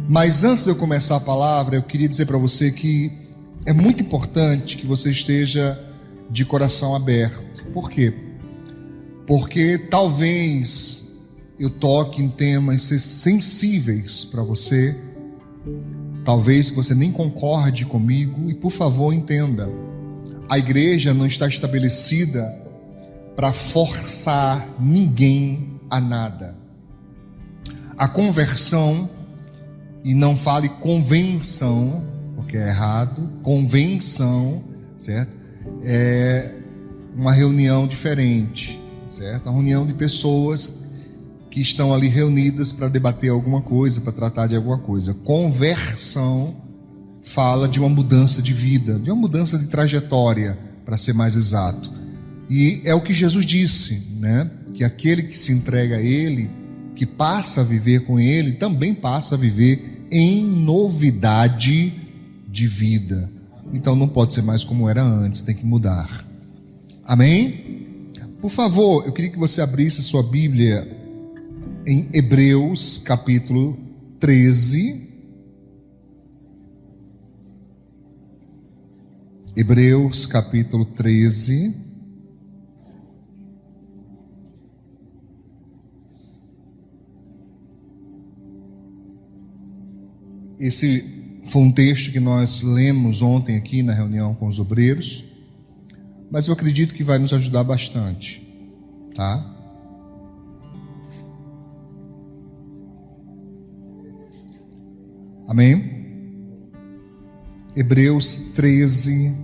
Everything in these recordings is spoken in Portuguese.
Mas antes de eu começar a palavra, eu queria dizer para você que é muito importante que você esteja de coração aberto. Por quê? Porque talvez eu toque em temas sensíveis para você, talvez você nem concorde comigo, e por favor entenda, a igreja não está estabelecida para forçar ninguém a nada. A conversão, e não fale convenção, porque é errado, convenção, certo? É uma reunião diferente, certo? Uma reunião de pessoas que estão ali reunidas para debater alguma coisa, para tratar de alguma coisa. Conversão fala de uma mudança de vida, de uma mudança de trajetória, para ser mais exato. E é o que Jesus disse, né? Que aquele que se entrega a Ele, que passa a viver com Ele, também passa a viver em novidade de vida. Então não pode ser mais como era antes, tem que mudar. Amém? Por favor, eu queria que você abrisse a sua Bíblia em Hebreus capítulo 13. Hebreus capítulo 13. Esse foi um texto que nós lemos ontem aqui na reunião com os obreiros, mas eu acredito que vai nos ajudar bastante, tá? Amém? Hebreus 13.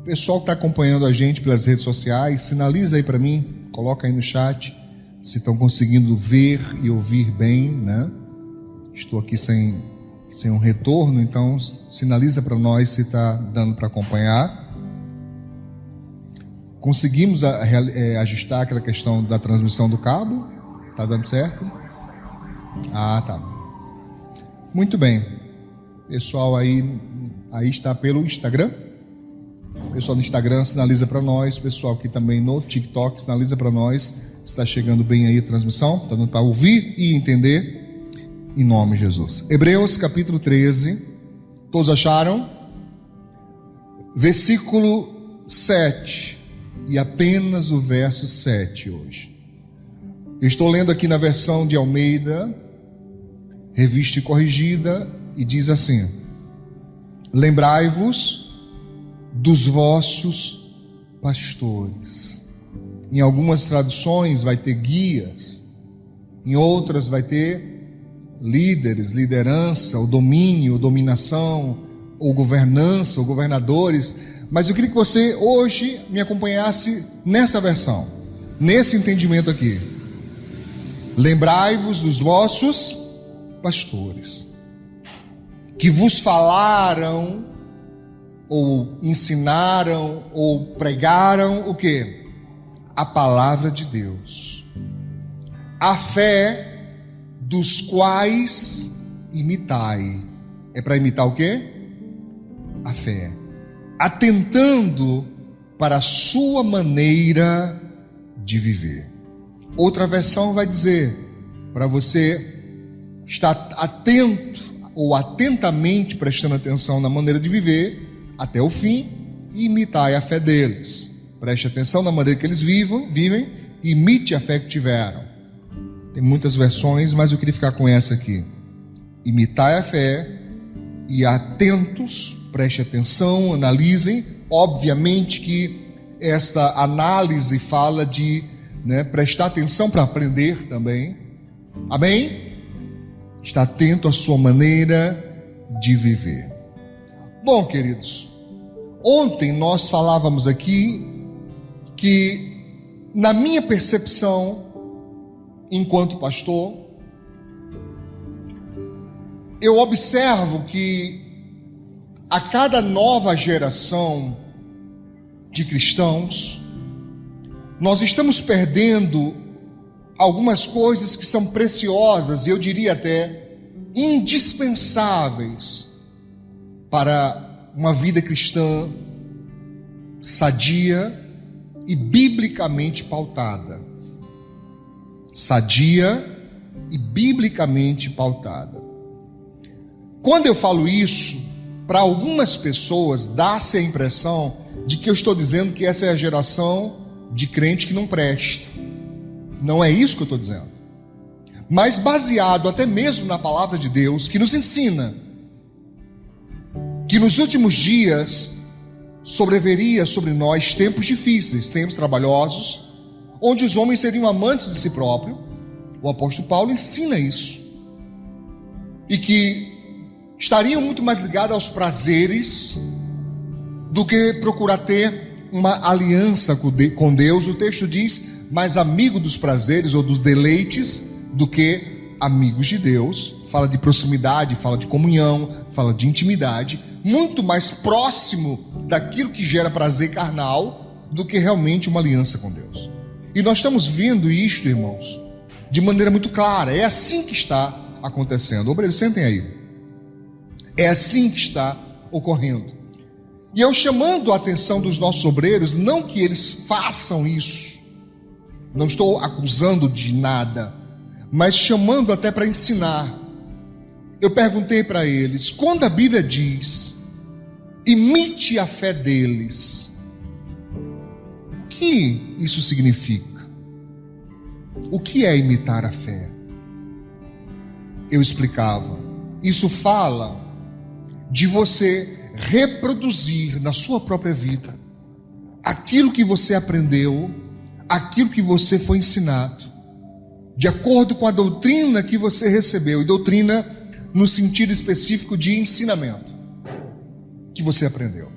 Pessoal que está acompanhando a gente pelas redes sociais, sinaliza aí para mim, coloca aí no chat se estão conseguindo ver e ouvir bem, né? Estou aqui sem um retorno, então sinaliza para nós se está dando para acompanhar. Conseguimos ajustar aquela questão da transmissão do cabo? Está dando certo? Ah, tá. Muito bem. Pessoal aí está pelo Instagram. Pessoal do Instagram sinaliza para nós. Pessoal aqui também no TikTok sinaliza para nós. Está chegando bem aí a transmissão? Está dando para ouvir e entender? Em nome de Jesus. Hebreus capítulo 13. Todos acharam? Versículo 7. E apenas o verso 7 hoje. Eu estou lendo aqui na versão de Almeida, revista e corrigida, e diz assim: lembrai-vos dos vossos pastores. Em algumas traduções vai ter guias, em outras vai ter líderes, liderança, ou domínio, ou dominação, ou governança, ou governadores. Mas eu queria que você hoje me acompanhasse nessa versão, nesse entendimento aqui. Lembrai-vos dos vossos pastores, que vos falaram, ou ensinaram, ou pregaram o quê? A palavra de Deus. A fé dos quais imitai. É para imitar o quê? A fé. Atentando para a sua maneira de viver. Outra versão vai dizer para você estar atento ou atentamente prestando atenção na maneira de viver até o fim e imitai a fé deles. Preste atenção na maneira que eles vivem, imite a fé que tiveram. Tem muitas versões, mas eu queria ficar com essa aqui. Imitai a fé e atentos, preste atenção, analisem. Obviamente que esta análise fala de prestar atenção para aprender também. Amém? Está atento à sua maneira de viver. Bom, queridos, ontem nós falávamos aqui que, na minha percepção, enquanto pastor, eu observo que a cada nova geração de cristãos, nós estamos perdendo algumas coisas que são preciosas, e eu diria até indispensáveis para uma vida cristã sadia e biblicamente pautada. Sadia e biblicamente pautada. Quando eu falo isso, para algumas pessoas dá-se a impressão de que eu estou dizendo que essa é a geração de crente que não presta. Não é isso que eu estou dizendo. Mas baseado até mesmo na palavra de Deus, que nos ensina que nos últimos dias sobreviria sobre nós tempos difíceis, tempos trabalhosos, onde os homens seriam amantes de si próprio. O apóstolo Paulo ensina isso. E que estariam muito mais ligados aos prazeres do que procurar ter uma aliança com Deus. O texto diz, mais amigo dos prazeres ou dos deleites do que amigos de Deus. Fala de proximidade, fala de comunhão, fala de intimidade, muito mais próximo daquilo que gera prazer carnal do que realmente uma aliança com Deus. E nós estamos vendo isto, irmãos, de maneira muito clara. É assim que está acontecendo. Obreiros, sentem aí. É assim que está ocorrendo. E eu chamando a atenção dos nossos obreiros, não que eles façam isso, não estou acusando de nada, mas chamando até para ensinar. Eu perguntei para eles, quando a Bíblia diz, imite a fé deles, o que isso significa? O que é imitar a fé? Eu explicava, isso fala de você reproduzir na sua própria vida aquilo que você aprendeu, aquilo que você foi ensinado, de acordo com a doutrina que você recebeu, e doutrina no sentido específico de ensinamento que você aprendeu.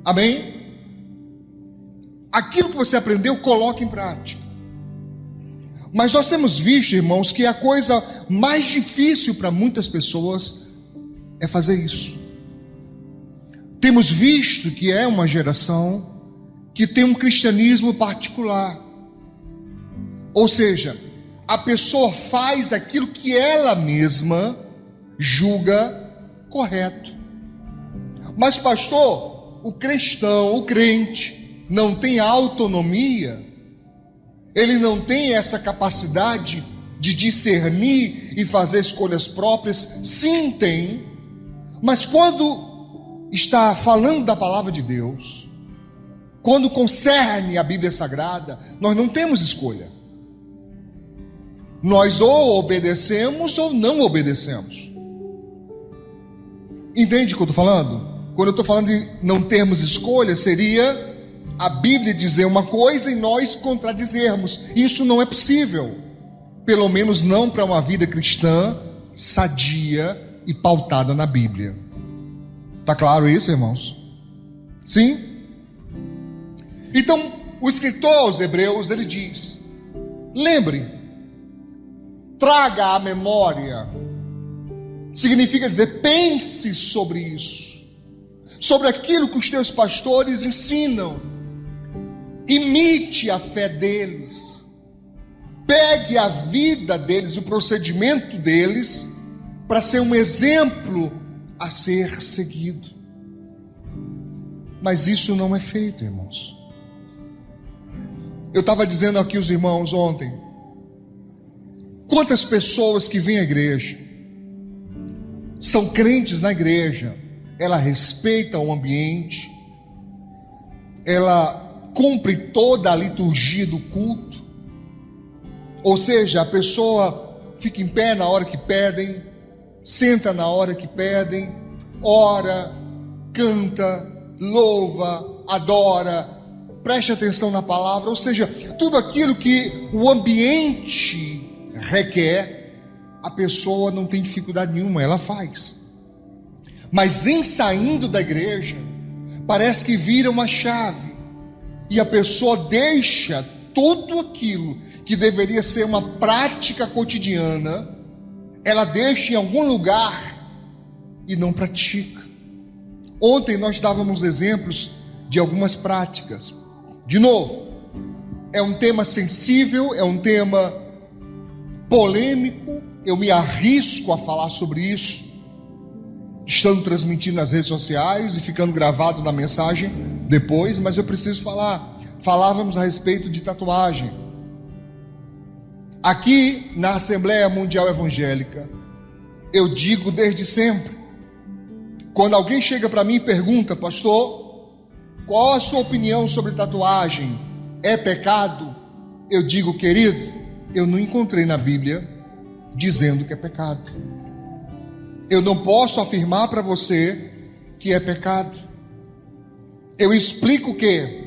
Amém? Aquilo que você aprendeu, coloque em prática. Mas nós temos visto, irmãos, que a coisa mais difícil para muitas pessoas é fazer isso. Temos visto que é uma geração que tem um cristianismo particular. Ou seja, a pessoa faz aquilo que ela mesma julga correto. Mas pastor, o cristão, o crente, não tem autonomia, ele não tem essa capacidade de discernir e fazer escolhas próprias. Sim, tem, mas quando está falando da palavra de Deus, quando concerne a Bíblia Sagrada, nós não temos escolha. Nós ou obedecemos ou não obedecemos. Entende o que eu estou falando? Quando eu estou falando de não termos escolha, seria a Bíblia dizer uma coisa e nós contradizermos. Isso não é possível. Pelo menos não para uma vida cristã sadia e pautada na Bíblia. Está claro isso, irmãos? Sim? Então, o escritor aos Hebreus, ele diz, lembre, traga à memória, significa dizer, pense sobre isso, sobre aquilo que os teus pastores ensinam, imite a fé deles, pegue a vida deles, o procedimento deles, para ser um exemplo a ser seguido. Mas isso não é feito, irmãos. Eu estava dizendo aqui aos irmãos ontem, quantas pessoas que vêm à igreja, são crentes na igreja, ela respeita o ambiente, ela cumpre toda a liturgia do culto, ou seja, a pessoa fica em pé na hora que pedem, senta na hora que pedem, ora, canta, louva, adora, preste atenção na palavra, ou seja, tudo aquilo que o ambiente requer, a pessoa não tem dificuldade nenhuma, ela faz. Mas em saindo da igreja, parece que vira uma chave, e a pessoa deixa tudo aquilo que deveria ser uma prática cotidiana, ela deixa em algum lugar e não pratica. Ontem nós dávamos exemplos de algumas práticas. De novo, é um tema sensível, é um tema polêmico, eu me arrisco a falar sobre isso, estando transmitindo nas redes sociais e ficando gravado na mensagem depois, mas eu preciso falar. Falávamos a respeito de tatuagem. Aqui na Assembleia Mundial Evangélica, eu digo desde sempre, Quando alguém chega para mim e pergunta: pastor, qual a sua opinião sobre tatuagem? É pecado? Eu digo: querido, eu não encontrei na Bíblia dizendo que é pecado. Eu não posso afirmar para você que é pecado. Eu explico que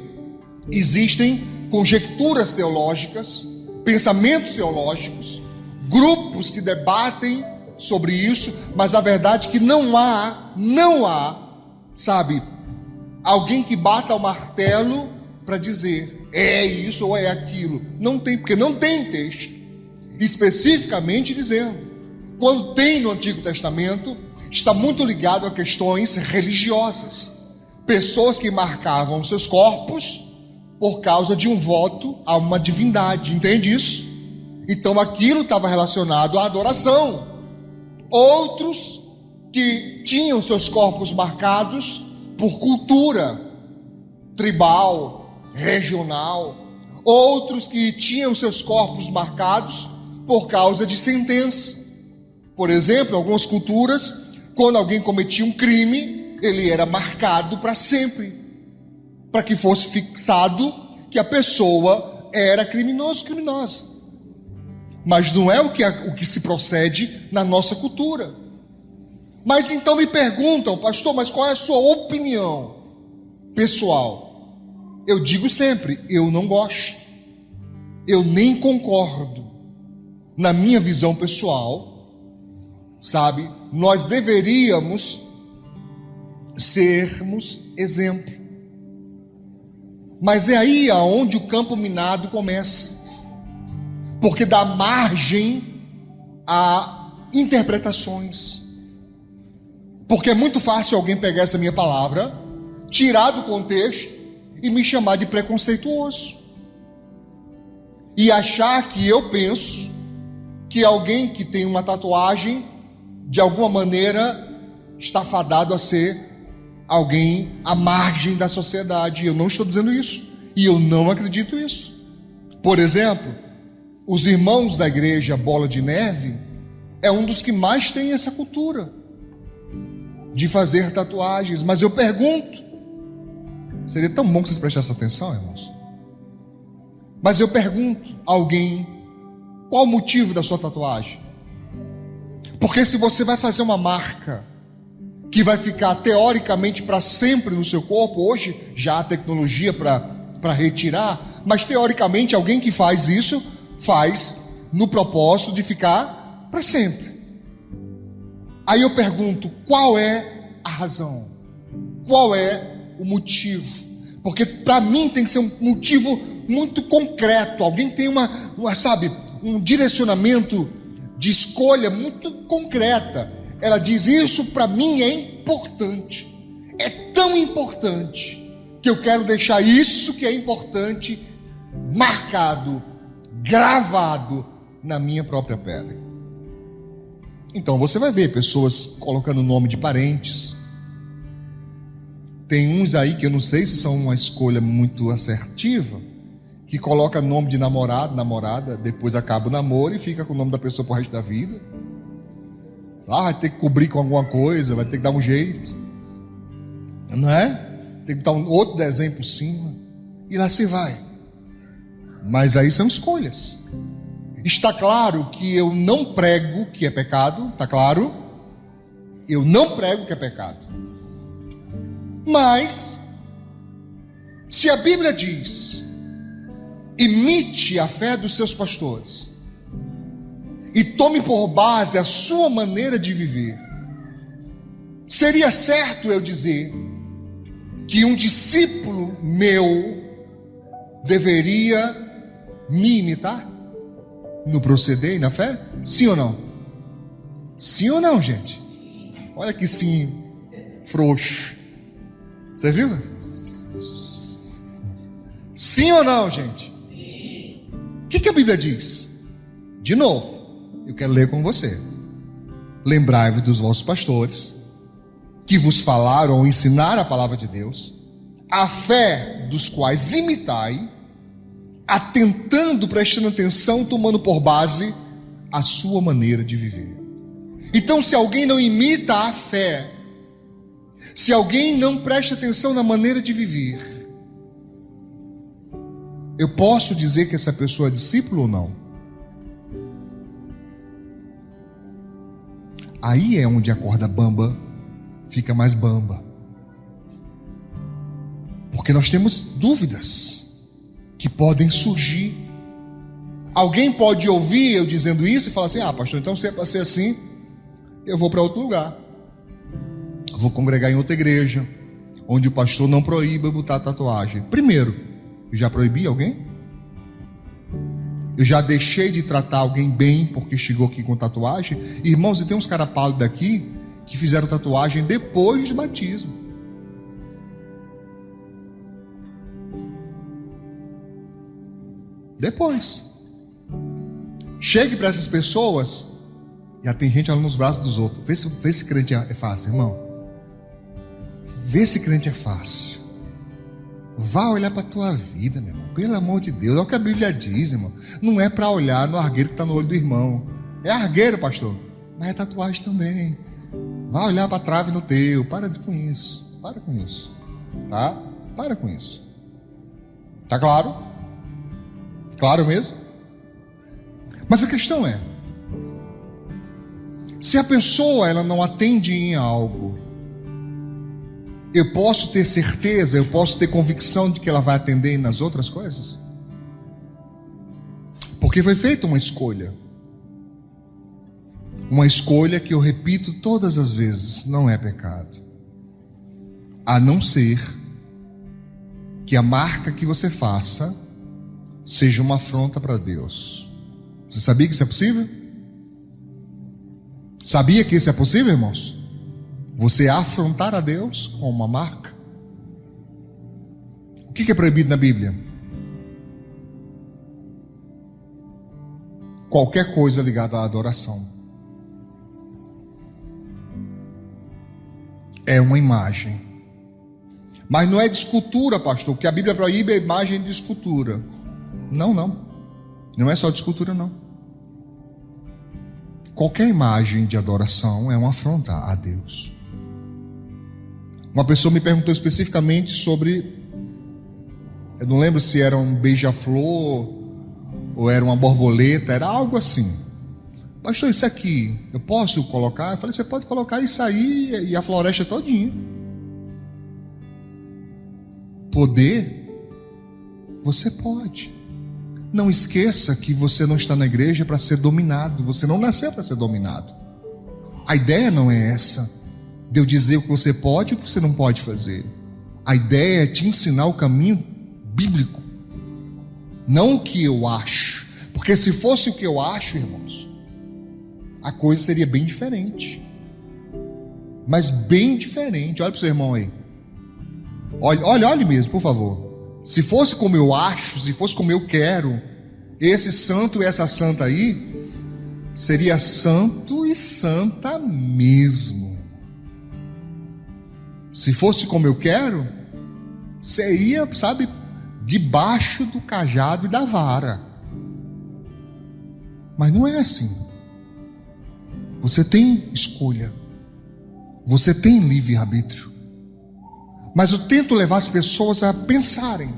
existem conjecturas teológicas, pensamentos teológicos, grupos que debatem sobre isso, mas a verdade é que não há, sabe, alguém que bata o martelo para dizer é isso ou é aquilo. Não tem, porque não tem texto especificamente dizendo. Quando tem no Antigo Testamento, está muito ligado a questões religiosas. Pessoas que marcavam seus corpos por causa de um voto a uma divindade, entende isso? Então aquilo estava relacionado à adoração. Outros que tinham seus corpos marcados por cultura tribal, regional. Outros que tinham seus corpos marcados por causa de sentença. Por exemplo, em algumas culturas, quando alguém cometia um crime, ele era marcado para sempre, para que fosse fixado que a pessoa era criminosa. Mas não é o que se procede na nossa cultura. Mas então me perguntam: pastor, mas qual é a sua opinião pessoal? Eu digo sempre: eu não gosto, eu nem concordo. Na minha visão pessoal, sabe, nós deveríamos sermos exemplo. Mas é aí aonde o campo minado começa, porque dá margem a interpretações. Porque é muito fácil alguém pegar essa minha palavra, tirar do contexto e me chamar de preconceituoso, e achar que eu penso que alguém que tem uma tatuagem, de alguma maneira, está fadado a ser alguém à margem da sociedade. Eu não estou dizendo isso, e eu não acredito nisso. Por exemplo, os irmãos da igreja Bola de Neve é um dos que mais tem essa cultura de fazer tatuagens. Mas eu pergunto, seria tão bom que vocês prestassem atenção, irmãos, mas eu pergunto a alguém: qual o motivo da sua tatuagem? Porque se você vai fazer uma marca que vai ficar teoricamente para sempre no seu corpo, hoje já há tecnologia para retirar, mas teoricamente alguém que faz isso, faz no propósito de ficar para sempre. Aí eu pergunto: qual é a razão? Qual é o motivo? Porque para mim tem que ser um motivo muito concreto. Alguém tem sabe, um direcionamento de escolha muito concreta. Ela diz: isso para mim é importante, é tão importante que eu quero deixar isso que é importante marcado, gravado na minha própria pele. Então você vai ver pessoas colocando o nome de parentes. Tem uns aí que eu não sei se são uma escolha muito assertiva, que coloca nome de namorado, namorada, depois acaba o namoro e fica com o nome da pessoa pro resto da vida. Vai ter que cobrir com alguma coisa, vai ter que dar um jeito, não é? Tem que dar um outro desenho por cima, e lá se vai. Mas aí são escolhas. Está claro que eu não prego que é pecado, está claro? Eu não prego que é pecado. Mas, se a Bíblia diz: imite a fé dos seus pastores e tome por base a sua maneira de viver, seria certo eu dizer que um discípulo meu deveria me imitar no proceder e na fé? Sim ou não? Sim ou não, gente? Olha que sim frouxo. Você viu? Sim ou não, gente? Sim. O que a Bíblia diz? De novo, eu quero ler com você. Lembrai-vos dos vossos pastores, que vos falaram ou ensinaram a palavra de Deus, a fé dos quais imitai, atentando, prestando atenção, tomando por base a sua maneira de viver. Então, se alguém não imita a fé Se alguém não presta atenção na maneira de viver, eu posso dizer que essa pessoa é discípulo ou não? Aí é onde a corda bamba fica mais bamba. Porque nós temos dúvidas que podem surgir. Alguém pode ouvir eu dizendo isso e falar assim: ah, pastor, então se é para ser assim, eu vou para outro lugar. Eu vou congregar em outra igreja, onde o pastor não proíba botar tatuagem. Primeiro, eu já proibi alguém? Eu já deixei de tratar alguém bem porque chegou aqui com tatuagem? Irmãos, e tem uns caras pálidos aqui que fizeram tatuagem depois do batismo. Depois. Chegue para essas pessoas, já tem gente olhando nos braços dos outros. Vê se crente é fácil, irmão. Vê se crente é fácil. Vá olhar para a tua vida, meu irmão. Pelo amor de Deus, é o que a Bíblia diz, irmão. Não é para olhar no argueiro que está no olho do irmão. É argueiro, pastor, mas é tatuagem também. Vá olhar para a trave no teu. Para com isso. Para com isso. Tá? Para com isso. Tá claro? Claro mesmo? Mas a questão é, se a pessoa ela não atende em algo, eu posso ter certeza, eu posso ter convicção de que ela vai atender nas outras coisas? Porque foi feita uma escolha. Uma escolha que eu repito todas as vezes, não é pecado. A não ser que a marca que você faça seja uma afronta para Deus. Você sabia que isso é possível? Sabia que isso é possível, irmãos? Você afrontar a Deus com uma marca? O que é proibido na Bíblia? Qualquer coisa ligada à adoração. É uma imagem. Mas não é de escultura, pastor. O que a Bíblia proíbe é imagem de escultura. Não. Não é só de escultura, não. Qualquer imagem de adoração é uma afronta a Deus. Uma pessoa me perguntou especificamente sobre, eu não lembro se era um beija-flor ou era uma borboleta, era algo assim. Pastor, isso aqui, eu posso colocar? Eu falei, você pode colocar isso aí e a floresta todinha. Poder, você pode. Não esqueça que você não está na igreja para ser dominado. Você não nasceu para ser dominado. A ideia não é essa, de eu dizer o que você pode e o que você não pode fazer. A ideia é te ensinar o caminho bíblico, não o que eu acho. Porque se fosse o que eu acho, irmãos, a coisa seria bem diferente. Mas bem diferente. Olha para o seu irmão aí. Olhe mesmo, por favor. Se fosse como eu acho, se fosse como eu quero, esse santo e essa santa aí seria santo e santa mesmo. Se fosse como eu quero, você ia, sabe, debaixo do cajado e da vara. Mas não é assim. Você tem escolha. Você tem livre-arbítrio. Mas eu tento levar as pessoas a pensarem.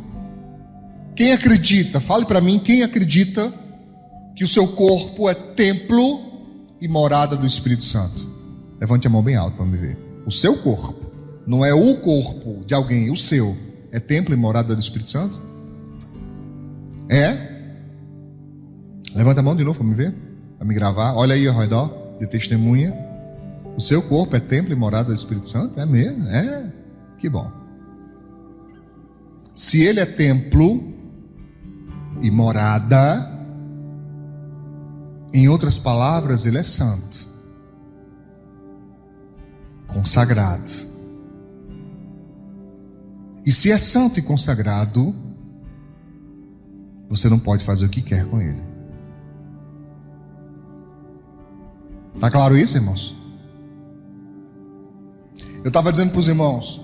Quem acredita, fale para mim, quem acredita que o seu corpo é templo e morada do Espírito Santo? Levante a mão bem alto para me ver. O seu corpo, não é o corpo de alguém, o seu, é templo e morada do Espírito Santo? É? Levanta a mão de novo para me ver, para me gravar. Olha aí ao redor, de testemunha. O seu corpo é templo e morada do Espírito Santo? É mesmo? É? Que bom. Se ele é templo e morada, em outras palavras, ele é santo, consagrado. E se é santo e consagrado, você não pode fazer o que quer com ele. Tá claro isso, irmãos? Eu estava dizendo para os irmãos,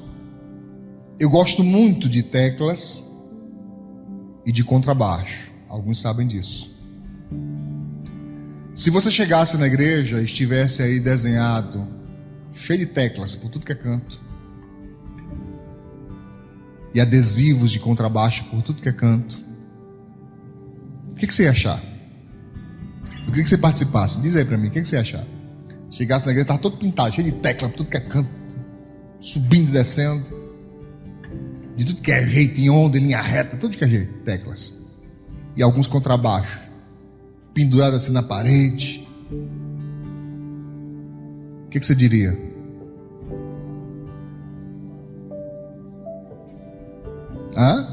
eu gosto muito de teclas e de contrabaixo. Alguns sabem disso. Se você chegasse na igreja e estivesse aí desenhado, cheio de teclas por tudo que é canto, e adesivos de contrabaixo por tudo que é canto. O que você ia achar? Eu queria que você participasse. Diz aí pra mim, o que você ia achar? Chegasse na igreja, estava todo pintado, cheio de tecla, tudo que é canto, subindo e descendo, de tudo que é jeito, em onda, em linha reta, tudo que é jeito, teclas. E alguns contrabaixos, pendurados assim na parede. O que você diria? Hã?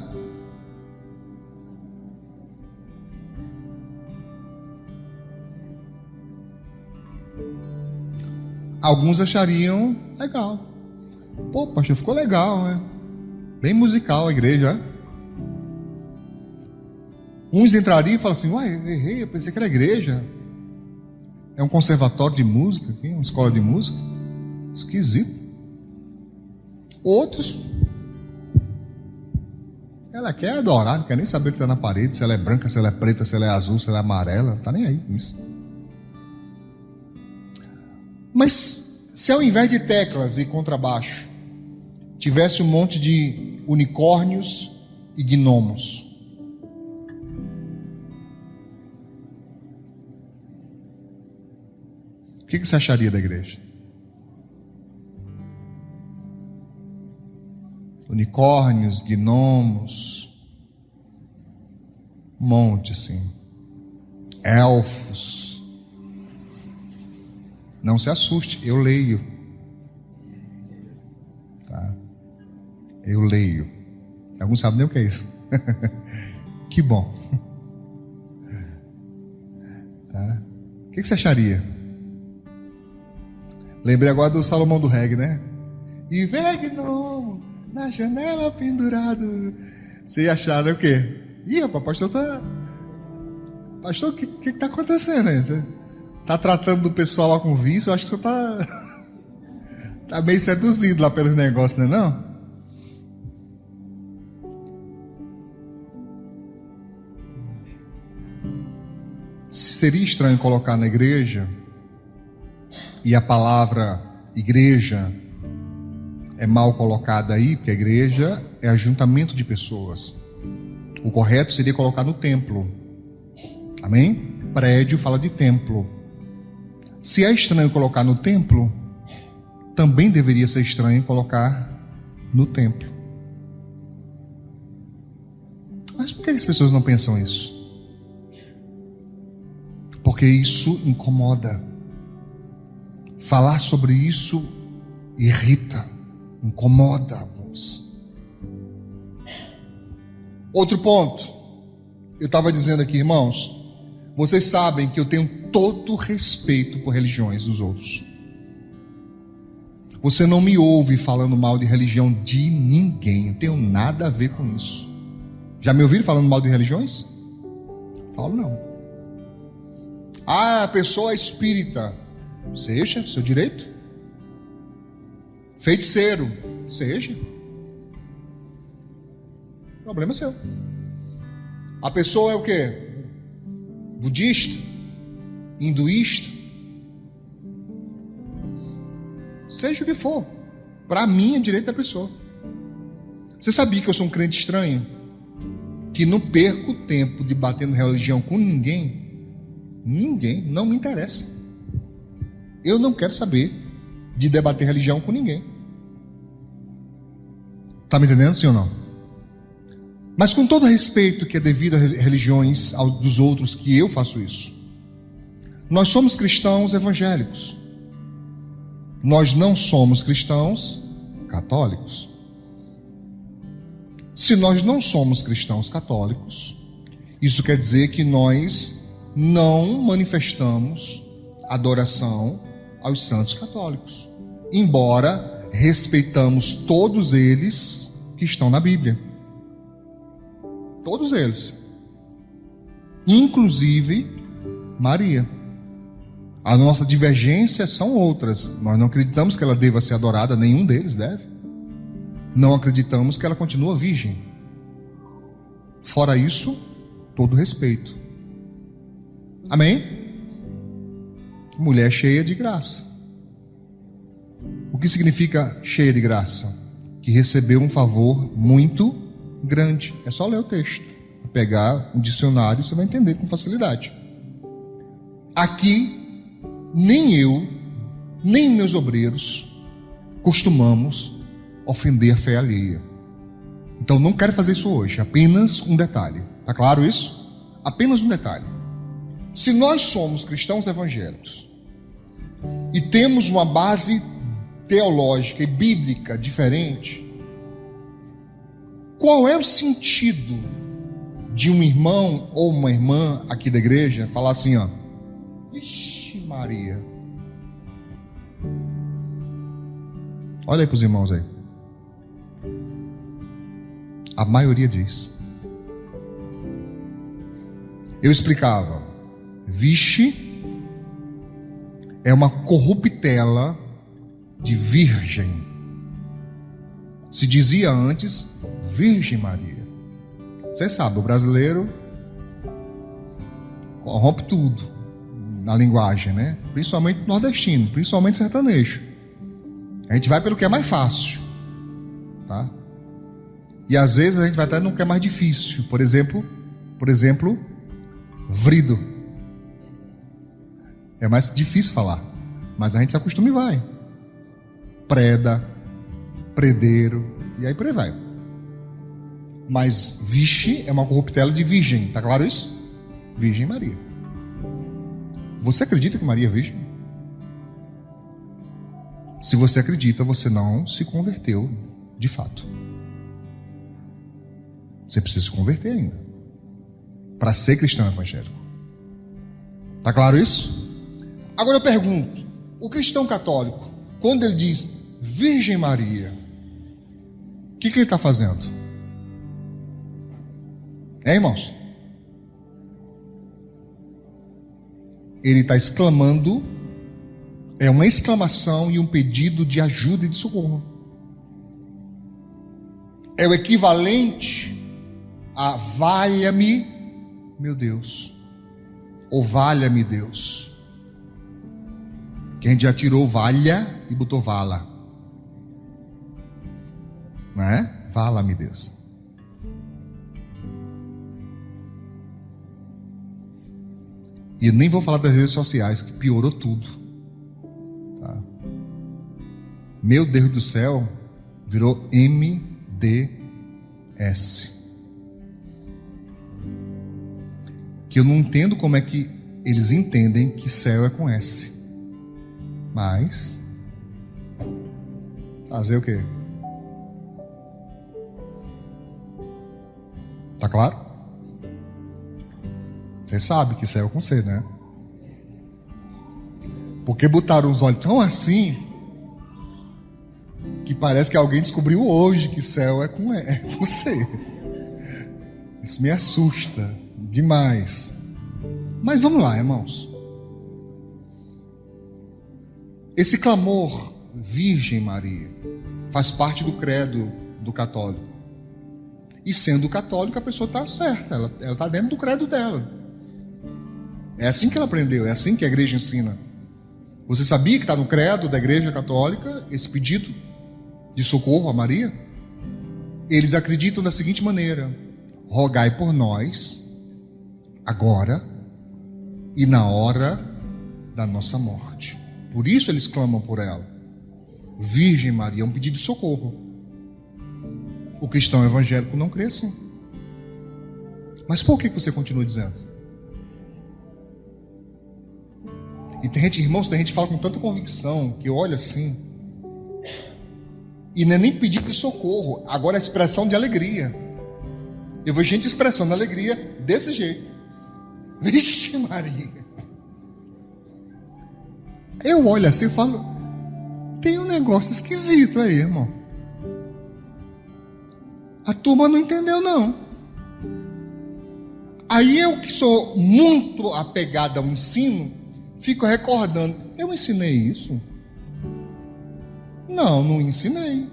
Alguns achariam legal. Pô, pastor, ficou legal, né? Bem musical a igreja, né? Uns entrariam e falam assim: uai, eu errei, eu pensei que era igreja. É um conservatório de música aqui, uma escola de música. Esquisito. Outros, ela quer adorar, não quer nem saber o que está na parede, se ela é branca, se ela é preta, se ela é azul, se ela é amarela, não está nem aí com isso. Mas se ao invés de teclas e contrabaixo tivesse um monte de unicórnios e gnomos, o que você acharia da igreja? Unicórnios, gnomos, um monte assim, elfos. Não se assuste, eu leio. Tá? Eu leio. Alguns sabem nem o que é isso. Que bom. Tá? O que você acharia? Lembrei agora do Salomão do reggae, né? E vê gnomo na janela pendurado. Você ia achar, né, o quê? Ih, rapaz, pastor tá... Pastor, o que tá acontecendo aí? Você tá tratando do pessoal lá com vício? Eu acho que você tá meio seduzido lá pelos negócios, não é não? Seria estranho colocar na igreja, e a palavra igreja é mal colocada aí, porque a igreja é ajuntamento de pessoas. O correto seria colocar no templo. Amém? Prédio fala de templo. Se é estranho colocar no templo, também deveria ser estranho colocar no templo. Mas por que as pessoas não pensam isso? Porque isso incomoda. Falar sobre isso irrita, incomoda alguns. Outro ponto, eu estava dizendo aqui, irmãos, vocês sabem que eu tenho todo respeito por religiões dos outros. Você não me ouve falando mal de religião de ninguém, não tenho nada a ver com isso. Já me ouviram falando mal de religiões? Falo não. Ah, a pessoa é espírita. Seja, seu direito. Feiticeiro, seja. O problema é seu. A pessoa é o quê? Budista? Hinduísta? Seja o que for. Para mim é direito da pessoa. Você sabia que eu sou um crente estranho? Que não perco tempo debatendo religião com ninguém? Ninguém, não me interessa. Eu não quero saber de debater religião com ninguém. Está me entendendo, sim ou não? Mas com todo respeito que é devido a religiões dos outros, que eu faço isso. Nós somos cristãos evangélicos. Nós não somos cristãos católicos. Se nós não somos cristãos católicos, isso quer dizer que nós não manifestamos adoração aos santos católicos, embora respeitamos todos eles que estão na Bíblia. Todos eles. Inclusive Maria. A nossa divergência são outras. Nós não acreditamos que ela deva ser adorada, nenhum deles deve. Não acreditamos que ela continua virgem. Fora isso, todo respeito. Amém? Mulher cheia de graça. O que significa cheia de graça? que recebeu um favor muito grande. É só ler o texto. Pegar um dicionário, você vai entender com facilidade. Aqui, nem eu, nem meus obreiros costumamos ofender a fé alheia. Então não quero fazer isso hoje, apenas um detalhe. Tá claro isso? Apenas um detalhe. Se nós somos cristãos evangélicos e temos uma base teológica e bíblica diferente, qual é o sentido de um irmão ou uma irmã aqui da igreja falar assim, ó, vixe Maria, olha aí para os irmãos aí, a maioria diz. Eu explicava, vixe é uma corruptela de virgem. Se dizia antes Virgem Maria. Você sabe, o brasileiro corrompe tudo na linguagem, né? Principalmente nordestino, principalmente sertanejo. A gente vai pelo que é mais fácil, tá? E às vezes a gente vai até no que é mais difícil. Por exemplo, vrido. É mais difícil falar, mas a gente se acostuma e vai. Preda, predeiro, e aí por aí vai. Mas vixe é uma corruptela de virgem, tá claro isso? Virgem Maria. Você acredita que Maria é virgem? Se você acredita, você não se converteu de fato. Você precisa se converter ainda para ser cristão evangélico. Tá claro isso? Agora eu pergunto, o cristão católico, quando ele diz Virgem Maria, o que ele está fazendo? Irmãos? Ele está exclamando, é uma exclamação e um pedido de ajuda e de socorro. É o equivalente a valha-me, meu Deus, ou valha-me Deus. Que a gente já tirou valha e botou vala, não é? Vala-me Deus. E nem vou falar das redes sociais, que piorou tudo, tá? Meu Deus do céu, virou MDS. Que eu não entendo como é que eles entendem que céu é com S. Mas fazer o quê? Tá claro? Você sabe que céu é com C, né? Porque botaram os olhos tão assim que parece que alguém descobriu hoje que céu é com C. Isso me assusta demais. Mas vamos lá, irmãos. Esse clamor Virgem Maria faz parte do credo do católico. E sendo católica, a pessoa está certa, ela está dentro do credo dela. É assim que ela aprendeu, é assim que a igreja ensina. Você sabia que está no credo da igreja católica esse pedido de socorro a Maria? Eles acreditam da seguinte maneira: rogai por nós, agora e na hora da nossa morte. Por isso eles clamam por ela. Virgem Maria é um pedido de socorro. O cristão evangélico não crê assim. Mas por que você continua dizendo? E tem gente, irmãos, tem gente que fala com tanta convicção que olha assim, e não é nem pedido de socorro, agora é expressão de alegria. Eu vejo gente expressando alegria desse jeito. Vixe Maria. Eu olho assim e falo, tem um negócio esquisito aí, irmão. A turma não entendeu, não. Aí eu, que sou muito apegado ao ensino, fico recordando, eu ensinei isso? Não ensinei.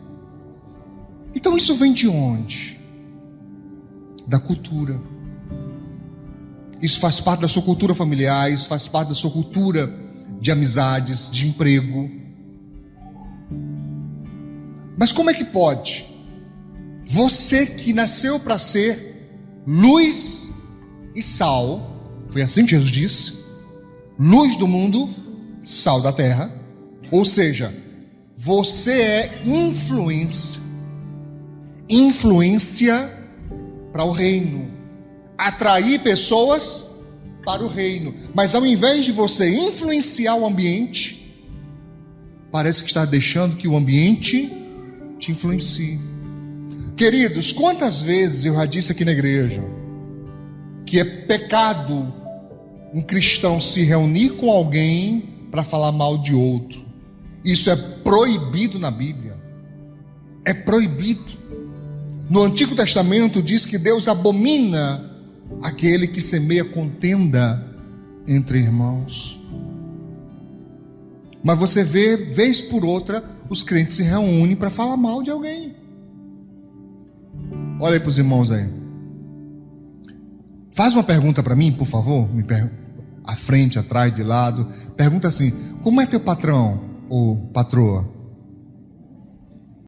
Então isso vem de onde? Da cultura. Isso faz parte da sua cultura familiar, isso faz parte da sua cultura de amizades, de emprego. Mas como é que pode? Você que nasceu para ser luz e sal, foi assim que Jesus disse, luz do mundo, sal da terra, ou seja, você é influência para o reino, atrair pessoas para o reino. Mas ao invés de você influenciar o ambiente, parece que está deixando que o ambiente te influencie. Queridos, quantas vezes eu já disse aqui na igreja que é pecado um cristão se reunir com alguém para falar mal de outro. Isso é proibido na Bíblia. É proibido. No Antigo Testamento diz que Deus abomina aquele que semeia contenda entre irmãos. Mas você vê, vez por outra, os crentes se reúnem para falar mal de alguém. Olha aí para os irmãos aí. Faz uma pergunta para mim, por favor. À frente, atrás, de lado. Pergunta assim: como é teu patrão ou patroa?